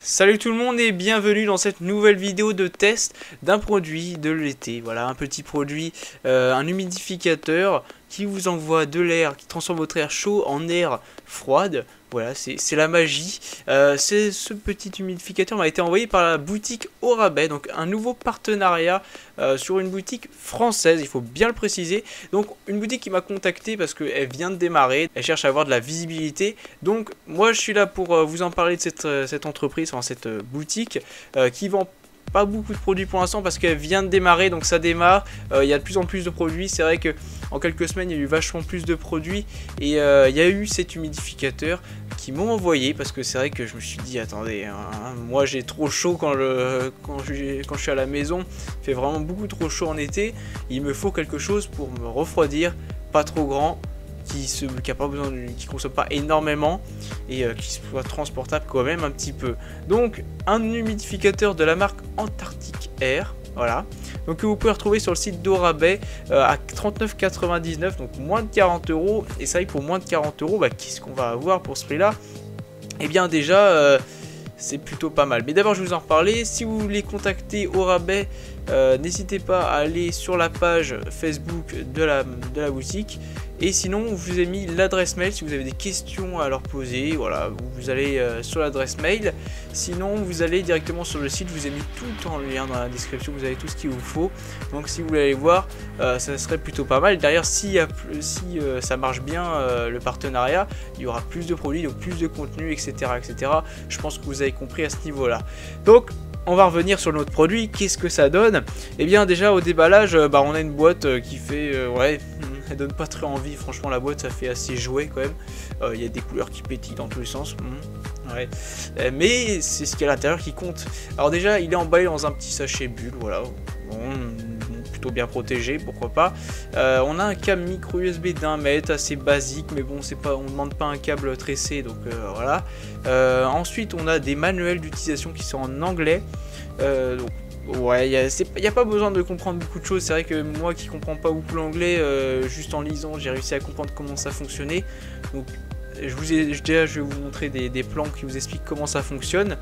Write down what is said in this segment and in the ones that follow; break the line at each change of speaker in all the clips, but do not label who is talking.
Salut tout le monde et bienvenue dans cette nouvelle vidéo de test d'un produit de l'été. Voilà, un petit produit, un humidificateur qui vous envoie de l'air, qui transforme votre air chaud en air froide. Voilà, c'est la magie. Ce petit humidificateur m'a été envoyé par la boutique Au Rabais, donc un nouveau partenariat sur une boutique française, il faut bien le préciser. Donc une boutique qui m'a contacté parce qu'elle vient de démarrer, elle cherche à avoir de la visibilité. Donc moi je suis là pour vous en parler de cette entreprise, enfin cette boutique qui vend pas beaucoup de produits pour l'instant parce qu'elle vient de démarrer, donc ça démarre. Il y a de plus en plus de produits. C'est vrai que en quelques semaines il y a eu vachement plus de produits et il y a eu cet humidificateur qui m'ont envoyé parce que c'est vrai que je me suis dit attendez, moi j'ai trop chaud quand je suis à la maison, il fait vraiment beaucoup trop chaud en été, il me faut quelque chose pour me refroidir, pas trop grand, qui a pas besoin qui consomme pas énormément et qui soit transportable quand même un petit peu. Donc un humidificateur de la marque Antarctic Air, voilà, donc que vous pouvez retrouver sur le site d'Au Rabais à 39,99 €, donc moins de 40 €. Et ça, pour moins de 40 €, qu'est-ce qu'on va avoir pour ce prix là? Eh bien déjà c'est plutôt pas mal. Mais d'abord je vais vous en reparler. Si vous voulez contacter Au Rabais, n'hésitez pas à aller sur la page Facebook de la boutique. Et sinon, je vous ai mis l'adresse mail si vous avez des questions à leur poser. Voilà, vous allez sur l'adresse mail. Sinon, vous allez directement sur le site. Je vous ai mis tout en lien dans la description. Vous avez tout ce qu'il vous faut. Donc, si vous voulez aller voir, ça serait plutôt pas mal. D'ailleurs, si ça marche bien le partenariat, il y aura plus de produits, donc plus de contenu, etc., etc. Je pense que vous avez compris à ce niveau-là. Donc, on va revenir sur notre produit. Qu'est-ce que ça donne? Eh bien, déjà au déballage, on a une boîte qui fait ouais. Elle donne pas très envie, franchement la boîte ça fait assez jouet quand même. Il y a des couleurs qui pétillent dans tous les sens. Ouais. Mais c'est ce qu'il y a à l'intérieur qui compte. Alors déjà il est emballé dans un petit sachet bulle, voilà. Plutôt bien protégé, pourquoi pas. On a un câble micro USB d'1 mètre, assez basique, mais bon c'est pas, on ne demande pas un câble tressé, donc voilà. Ensuite on a des manuels d'utilisation qui sont en anglais. Donc, ouais, il n'y a pas besoin de comprendre beaucoup de choses. C'est vrai que moi qui comprends pas beaucoup l'anglais, juste en lisant, j'ai réussi à comprendre comment ça fonctionnait. Donc déjà je vais vous montrer des plans qui vous expliquent comment ça fonctionne.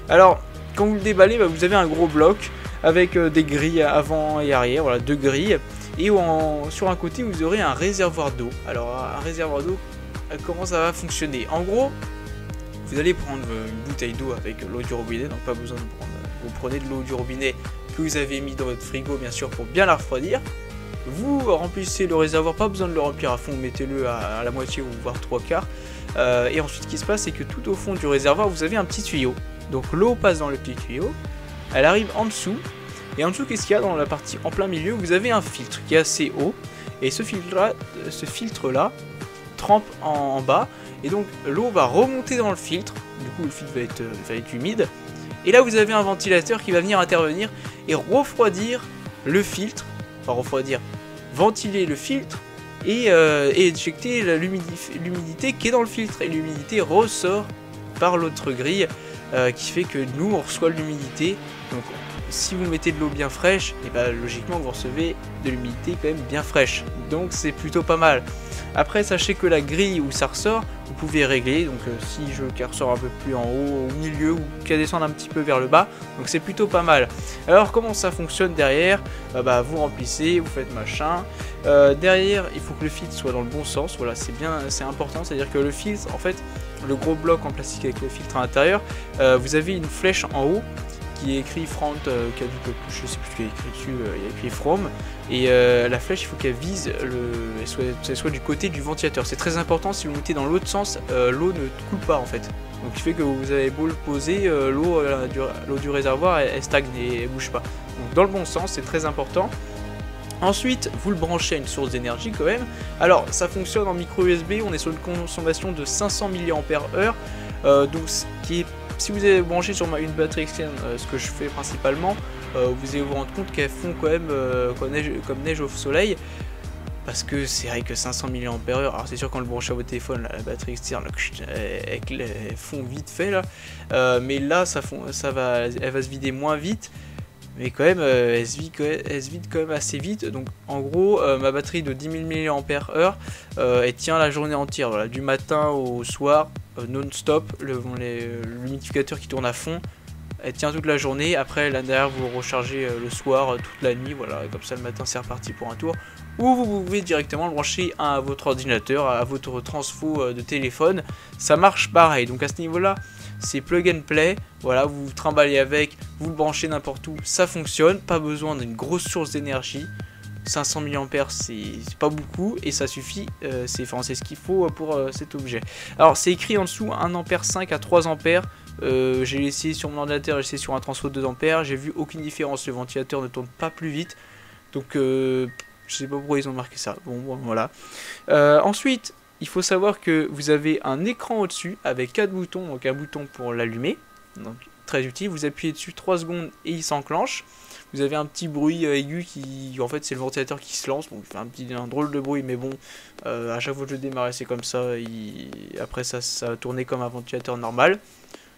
Alors, quand vous le déballez, vous avez un gros bloc avec des grilles avant et arrière, voilà, deux grilles. Et sur un côté, vous aurez un réservoir d'eau. Alors, un réservoir d'eau, comment ça va fonctionner? En gros, vous allez prendre une bouteille d'eau avec l'eau du robinet, donc pas besoin de prendre. Vous prenez de l'eau du robinet que vous avez mis dans votre frigo, bien sûr, pour bien la refroidir. Vous remplissez le réservoir, pas besoin de le remplir à fond, mettez-le à la moitié ou voire 3/4. Et ensuite, ce qui se passe, c'est que tout au fond du réservoir, vous avez un petit tuyau. Donc l'eau passe dans le petit tuyau, elle arrive en dessous. Et en dessous, qu'est-ce qu'il y a dans la partie en plein milieu? Vous avez un filtre qui est assez haut. Et ce filtre-là trempe en bas. Et donc l'eau va remonter dans le filtre. Du coup, le filtre va être humide. Et là, vous avez un ventilateur qui va venir intervenir et refroidir le filtre. Enfin, refroidir, ventiler le filtre et éjecter l'humidité qui est dans le filtre. Et l'humidité ressort par l'autre grille qui fait que nous, on reçoit l'humidité. Donc, si vous mettez de l'eau bien fraîche, et logiquement, vous recevez de l'humidité quand même bien fraîche. Donc, c'est plutôt pas mal. Après, sachez que la grille où ça ressort, vous pouvez régler. Donc, si je veux qu'elle ressort un peu plus en haut, au milieu, ou qu'elle descende un petit peu vers le bas, donc c'est plutôt pas mal. Alors, comment ça fonctionne derrière? Vous remplissez, vous faites machin. Derrière, il faut que le filtre soit dans le bon sens. Voilà, c'est important. C'est-à-dire que le filtre, en fait, le gros bloc en plastique avec le filtre à l'intérieur, vous avez une flèche en haut qui est écrit front, je sais plus ce qu'il y a écrit dessus, il y a écrit from, et la flèche il faut qu'elle vise elle soit du côté du ventilateur. C'est très important, si vous mettez dans l'autre sens, l'eau ne coule pas en fait. Donc il fait que vous avez beau le poser, l'eau du réservoir elle stagne et elle bouge pas. Donc dans le bon sens, c'est très important. Ensuite, vous le branchez à une source d'énergie quand même. Alors ça fonctionne en micro USB, on est sur une consommation de 500 mAh, donc ce qui est, si vous avez branché sur une batterie externe, ce que je fais principalement, vous allez vous rendre compte qu'elles font quand même comme neige au soleil. Parce que c'est vrai que 500 mAh, alors c'est sûr quand le branche à votre téléphone, là, la batterie externe, elle fond vite fait là. Mais là, elle va se vider moins vite. mais quand même, elle se vide quand même assez vite. Donc en gros, ma batterie de 10 000 mAh, elle tient la journée entière, voilà, du matin au soir, non-stop, l'humidificateur qui tourne à fond. Elle tient toute la journée, après là derrière vous rechargez le soir, toute la nuit, voilà, et comme ça le matin c'est reparti pour un tour. Ou vous pouvez directement le brancher à votre ordinateur, à votre transfo de téléphone, ça marche pareil. Donc à ce niveau là, c'est plug and play, voilà, vous vous trimballez avec, vous le branchez n'importe où, ça fonctionne, pas besoin d'une grosse source d'énergie. 500 mAh c'est pas beaucoup et ça suffit, c'est ce qu'il faut pour cet objet. Alors c'est écrit en dessous 1,5 A à 3 A. J'ai essayé sur mon ordinateur, j'ai essayé sur un transfo de 2 A, j'ai vu aucune différence, le ventilateur ne tourne pas plus vite. Donc je sais pas pourquoi ils ont marqué ça. Bon voilà. Ensuite, il faut savoir que vous avez un écran au-dessus avec 4 boutons, donc un bouton pour l'allumer, donc très utile, vous appuyez dessus 3 secondes et il s'enclenche. Vous avez un petit bruit aigu qui, en fait, c'est le ventilateur qui se lance, donc il fait un drôle de bruit, mais bon, à chaque fois que je démarre, c'est comme ça, après ça va tourner comme un ventilateur normal.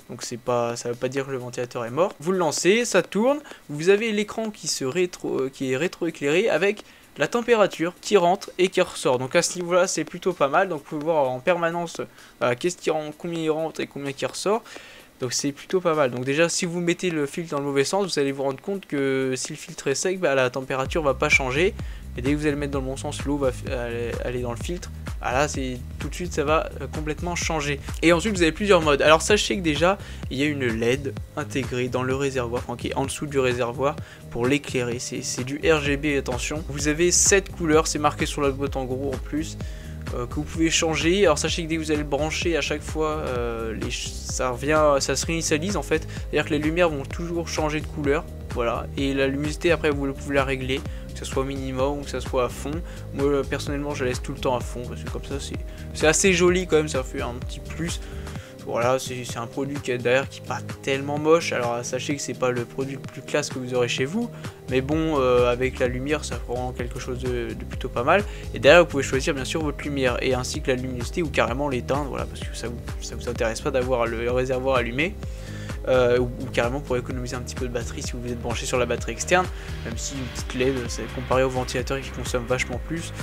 Donc ça veut pas dire que le ventilateur est mort. Vous le lancez, ça tourne, vous avez l'écran qui est rétroéclairé avec la température qui rentre et qui ressort. Donc à ce niveau-là, c'est plutôt pas mal. Donc vous pouvez voir en permanence combien il rentre et combien qui ressort. Donc c'est plutôt pas mal. Donc déjà, si vous mettez le filtre dans le mauvais sens, vous allez vous rendre compte que si le filtre est sec, la température va pas changer. Et dès que vous allez le mettre dans le bon sens, l'eau va aller dans le filtre. Ah là, tout de suite, ça va complètement changer. Et ensuite, vous avez plusieurs modes. Alors sachez que déjà, il y a une LED intégrée dans le réservoir, qui est en dessous du réservoir pour l'éclairer. C'est du RGB, attention. Vous avez 7 couleurs, c'est marqué sur la boîte en gros en plus. Que vous pouvez changer. Alors sachez que dès que vous allez le brancher à chaque fois, ça se réinitialise en fait. C'est-à-dire que les lumières vont toujours changer de couleur. Voilà. Et la luminosité après vous pouvez la régler, que ce soit au minimum ou que ce soit à fond. Moi personnellement je la laisse tout le temps à fond parce que comme ça c'est assez joli quand même, ça fait un petit plus. Voilà, c'est un produit qui est derrière qui n'est pas tellement moche. Alors sachez que c'est pas le produit le plus classe que vous aurez chez vous, mais bon, avec la lumière ça prend quelque chose de plutôt pas mal. Et derrière vous pouvez choisir bien sûr votre lumière et ainsi que la luminosité ou carrément l'éteindre, voilà, parce que ça vous intéresse pas d'avoir le réservoir allumé. Ou carrément pour économiser un petit peu de batterie si vous êtes branché sur la batterie externe, même si une petite LED, comparé au ventilateur qui consomme vachement plus,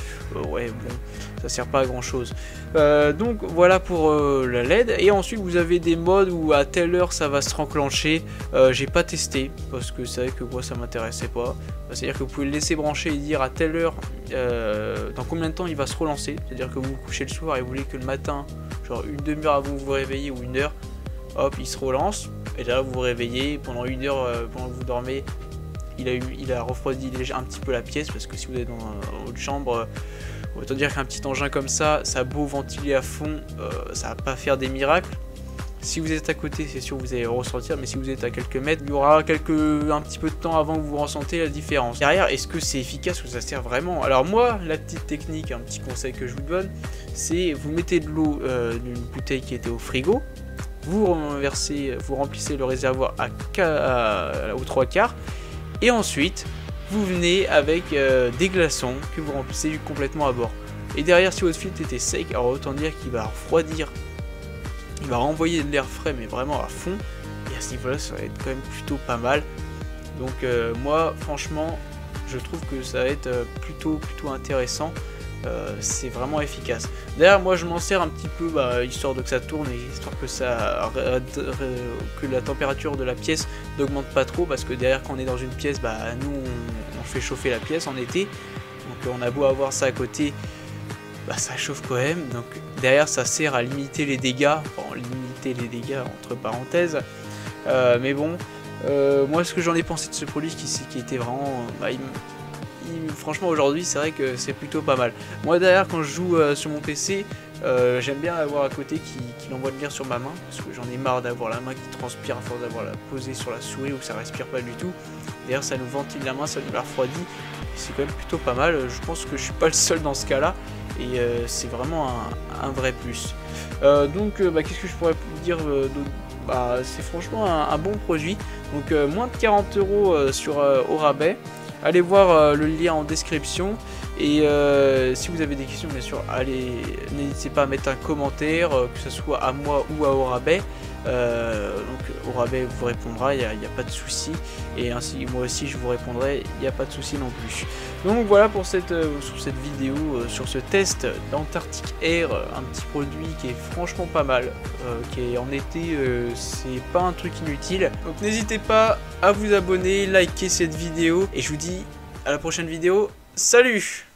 ouais bon, ça sert pas à grand chose. Donc voilà pour la LED. Et ensuite vous avez des modes où à telle heure ça va se renclencher. J'ai pas testé parce que c'est vrai que moi ça m'intéressait pas. C'est à dire que vous pouvez le laisser brancher et dire à telle heure dans combien de temps il va se relancer. C'est à dire que vous vous couchez le soir et vous voulez que le matin, genre une demi-heure avant que vous vous réveillez ou une heure, hop il se relance. Et là vous vous réveillez pendant une heure pendant que vous dormez, il a refroidi un petit peu la pièce, parce que si vous êtes dans votre chambre, autant dire qu'un petit engin comme ça a beau ventiler à fond, ça va pas faire des miracles. Si vous êtes à côté, c'est sûr que vous allez le ressentir, mais si vous êtes à quelques mètres, il y aura un petit peu de temps avant que vous ressentez la différence. Derrière, est-ce que c'est efficace ou ça sert vraiment? Alors moi, la petite technique, un petit conseil que je vous donne, c'est vous mettez de l'eau d'une bouteille qui était au frigo, vous remplissez le réservoir aux 3/4 et ensuite vous venez avec des glaçons que vous remplissez complètement à bord. Et derrière, si votre filtre était sec, alors autant dire qu'il va refroidir, il va renvoyer de l'air frais mais vraiment à fond, et à ce niveau là ça va être quand même plutôt pas mal. Donc moi franchement je trouve que ça va être plutôt intéressant. C'est vraiment efficace. D'ailleurs moi je m'en sers un petit peu histoire de que ça tourne et histoire que la température de la pièce n'augmente pas trop, parce que derrière quand on est dans une pièce, nous on fait chauffer la pièce en été, donc on a beau avoir ça à côté, ça chauffe quand même. Donc derrière ça sert à limiter les dégâts, entre parenthèses, mais bon, moi ce que j'en ai pensé de ce produit qui était vraiment franchement aujourd'hui c'est vrai que c'est plutôt pas mal. Moi derrière quand je joue sur mon PC, j'aime bien avoir à côté qui envoie de l'air sur ma main, parce que j'en ai marre d'avoir la main qui transpire à force d'avoir la posée sur la souris ou que ça respire pas du tout. D'ailleurs ça nous ventile la main, ça nous la refroidit, c'est quand même plutôt pas mal. Je pense que je suis pas le seul dans ce cas là, et c'est vraiment un vrai plus. Donc qu'est-ce que je pourrais vous dire c'est franchement un bon produit. Donc moins de 40 € au rabais. Allez voir le lien en description, et si vous avez des questions bien sûr, n'hésitez pas à mettre un commentaire, que ce soit à moi ou à Au Rabais. Donc au rabais vous répondra, il n'y a pas de souci, et ainsi moi aussi je vous répondrai, il n'y a pas de souci non plus. Donc voilà pour sur cette vidéo sur ce test d'Antarctic Air, un petit produit qui est franchement pas mal, qui est en été, c'est pas un truc inutile. Donc n'hésitez pas à vous abonner, liker cette vidéo, et je vous dis à la prochaine vidéo. Salut!